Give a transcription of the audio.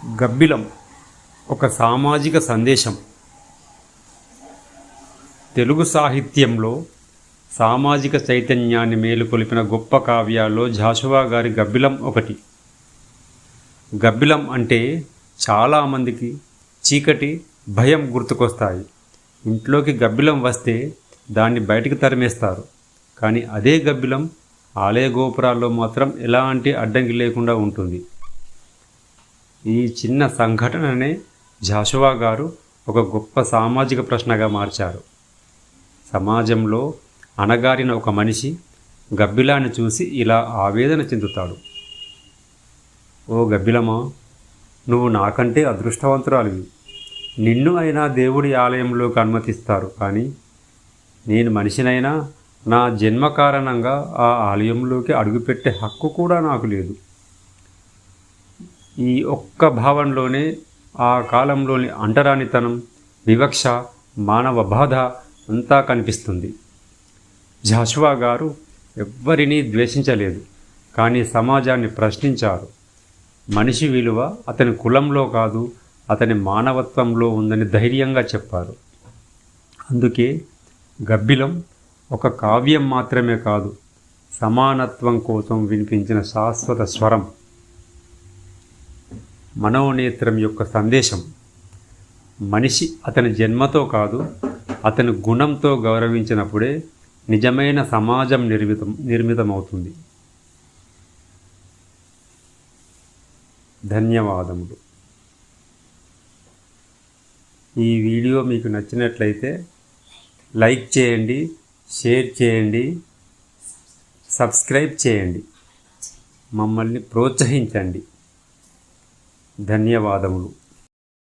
గబ్బిలం ఒక సామాజిక సందేశం. తెలుగు సాహిత్యంలో సామాజిక చైతన్యాన్ని మేలుకొలిపిన గొప్ప కావ్యాల్లో జాషువా గారి గబ్బిలం ఒకటి. గబ్బిలం అంటే చాలామందికి చీకటి, భయం గుర్తుకొస్తాయి. ఇంట్లోకి గబ్బిలం వస్తే దాన్ని బయటికి తరిమేస్తారు. కానీ అదే గబ్బిలం ఆలయ గోపురాల్లో మాత్రం ఎలాంటి అడ్డంకి లేకుండా ఉంటుంది. ఈ చిన్న సంఘటననే జాషువా గారు ఒక గొప్ప సామాజిక ప్రశ్నగా మార్చారు. సమాజంలో అణగారిన ఒక మనిషి గబ్బిలాన్ని చూసి ఇలా ఆవేదన చెందుతాడు. ఓ గబ్బిలమా, నువ్వు నాకంటే అదృష్టవంతురాలివి. నిన్ను అయినా దేవుడి ఆలయంలోకి అనుమతిస్తారు, కానీ నేను మనిషినైనా నా జన్మ కారణంగా ఆ ఆలయంలోకి అడుగుపెట్టే హక్కు కూడా నాకు లేదు. ఈ ఒక్క భావంలోనే ఆ కాలంలోని అంటరానితనం, వివక్ష, మానవ బాధ అంతా కనిపిస్తుంది. జాషువా గారు ఎవ్వరినీ ద్వేషించలేదు, కానీ సమాజాన్ని ప్రశ్నించారు. మనిషి విలువ అతని కులంలో కాదు, అతని మానవత్వంలో ఉందని ధైర్యంగా చెప్పారు. అందుకే గబ్బిలం ఒక కావ్యం మాత్రమే కాదు, సమానత్వం కోసం వినిపించిన శాశ్వత స్వరం. మనోనేత్రం యొక్క సందేశం: మనిషి అతని జన్మతో కాదు, అతని గుణంతో గౌరవించినప్పుడే నిజమైన సమాజం నిర్మితమవుతుంది. ధన్యవాదములు. ఈ వీడియో మీకు నచ్చినట్లయితే లైక్ చేయండి, షేర్ చేయండి, సబ్స్క్రైబ్ చేయండి. మమ్మల్ని ప్రోత్సహించండి. ధన్యవాదములు.